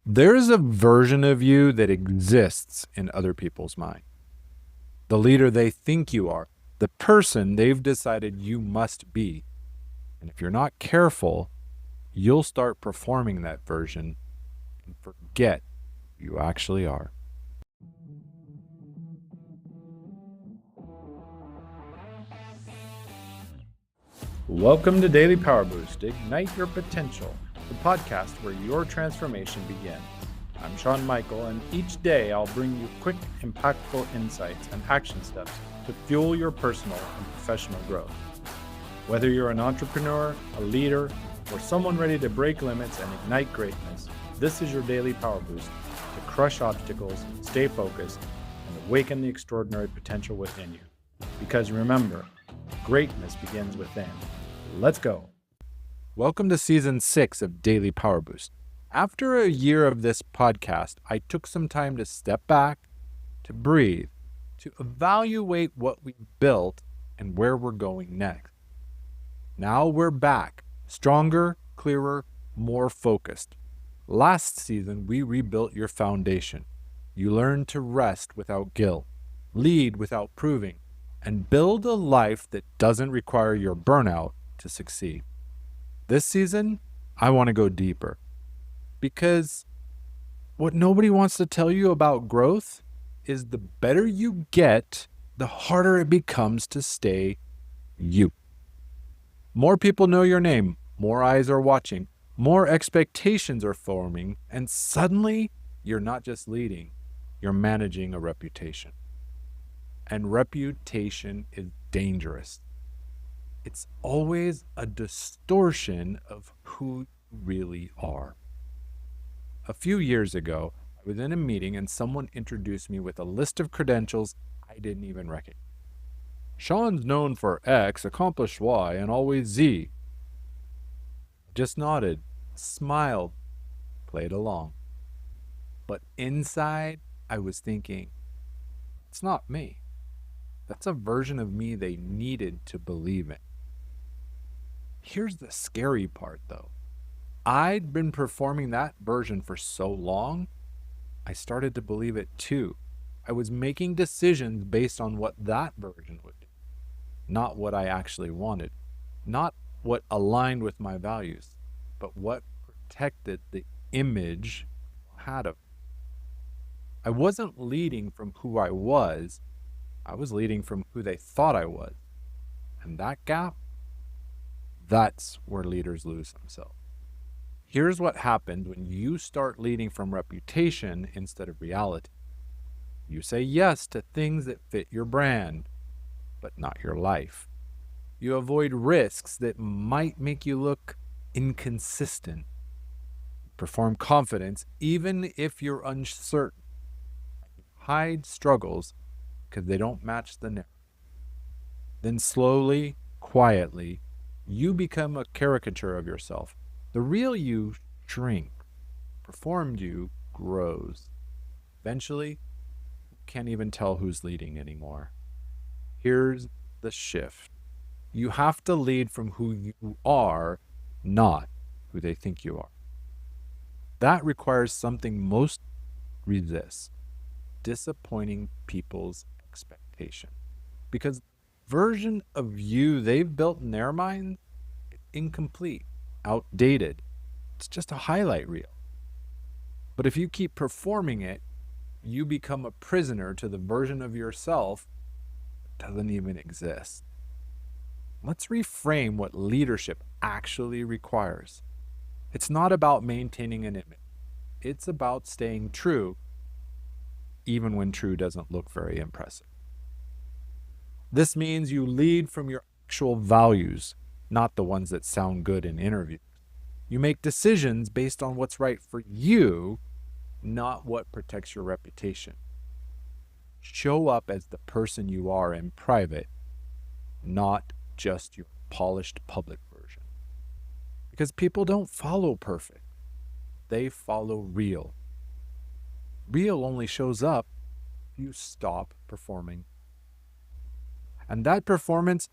There's a version of you that exists in other people's mind. The leader they think you are, the person they've decided you must be. And if you're not careful, you'll start performing that version and forget who you actually are. Welcome to Daily Power Boost, Ignite Your Potential, the podcast where your transformation begins. I'm Sean Michael, and each day I'll bring you quick, impactful insights and action steps to fuel your personal and professional growth. Whether you're an entrepreneur, a leader, or someone ready to break limits and ignite greatness, this is your daily power boost to crush obstacles, stay focused, and awaken the extraordinary potential within you. Because remember, greatness begins within. Let's go. Welcome to Season 6 of Daily Power Boost. After a year of this podcast, I took some time to step back, to breathe, to evaluate what we built and where we're going next. Now we're back, stronger, clearer, more focused. Last season, we rebuilt your foundation. You learned to rest without guilt, lead without proving, and build a life that doesn't require your burnout to succeed. This season, I want to go deeper. Because what nobody wants to tell you about growth is the better you get, the harder it becomes to stay you. More people know your name, more eyes are watching, more expectations are forming, and suddenly you're not just leading, you're managing a reputation. And reputation is dangerous. It's always a distortion of who you really are. A few years ago, I was in a meeting and someone introduced me with a list of credentials I didn't even recognize. Sean's known for X, accomplished Y, and always Z. I just nodded, smiled, played along. But inside, I was thinking, it's not me. That's a version of me they needed to believe in. Here's the scary part, though. I'd been performing that version for so long, I started to believe it too. I was making decisions based on what that version would do, not what I actually wanted, not what aligned with my values, but what protected the image I had of me. I wasn't leading from who I was leading from who they thought I was. And that gap, that's where leaders lose themselves. Here's what happened when you start leading from reputation instead of reality. You say yes to things that fit your brand, but not your life. You avoid risks that might make you look inconsistent. Perform confidence even if you're uncertain. Hide struggles because they don't match the narrative. Then slowly, quietly, you become a caricature of yourself. The real you shrinks. Performed you grows. Eventually, you can't even tell who's leading anymore. Here's the shift. You have to lead from who you are, not who they think you are. That requires something most resist: disappointing people's expectation. Because version of you they've built in their mind is incomplete, outdated. It's just a highlight reel. But if you keep performing it, you become a prisoner to the version of yourself that doesn't even exist. Let's reframe what leadership actually requires. It's not about maintaining an image. It's about staying true, even when true doesn't look very impressive. This means you lead from your actual values, not the ones that sound good in interviews. You make decisions based on what's right for you, not what protects your reputation. Show up as the person you are in private, not just your polished public version. Because people don't follow perfect. They follow real. Real only shows up if you stop performing. And that performance,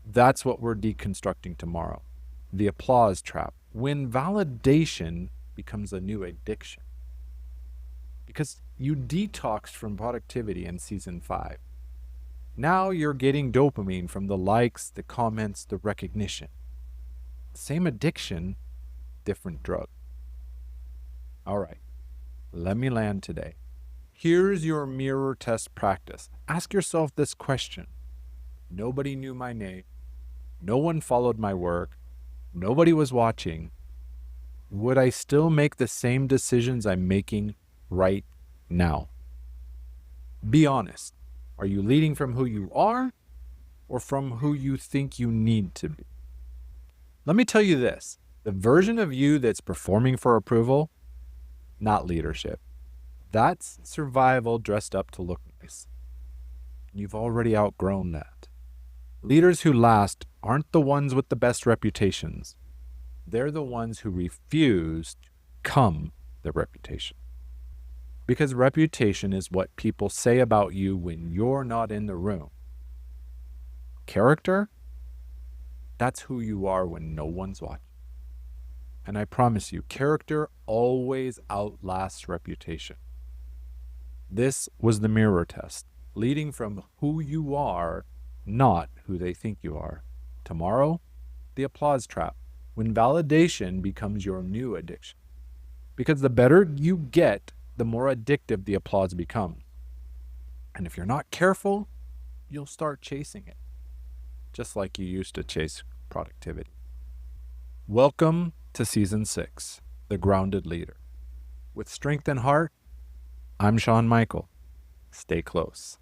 that's what we're deconstructing tomorrow. The applause trap. When validation becomes a new addiction. because you detoxed from productivity in season 5. Now you're getting dopamine from the likes, the comments, the recognition. Same addiction, different drug. All right, let me land today. Here's your mirror test practice. Ask yourself this question. Nobody knew my name. No one followed my work. Nobody was watching. Would I still make the same decisions I'm making right now? Be honest. Are you leading from who you are or from who you think you need to be? Let me tell you this. The version of you that's performing for approval, not leadership. That's survival dressed up to look nice. You've already outgrown that. Leaders who last aren't the ones with the best reputations. They're the ones who refuse to become their reputation. Because reputation is what people say about you when you're not in the room. Character, that's who you are when no one's watching. And I promise you, character always outlasts reputation. This was the mirror test, leading from who you are, not who they think you are. Tomorrow, the applause trap, when validation becomes your new addiction. Because the better you get, the more addictive the applause becomes. And if you're not careful, you'll start chasing it, just like you used to chase productivity. Welcome to Season 6, The Grounded Leader. With strength and heart, I'm Shawn Michael. Stay close.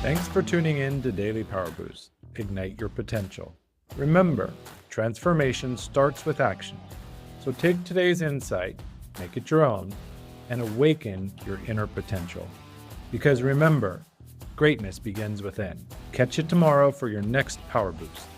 Thanks for tuning in to Daily Power Boost. Ignite your potential. Remember, transformation starts with action. So take today's insight, make it your own, and awaken your inner potential. Because remember, greatness begins within. Catch you tomorrow for your next Power Boost.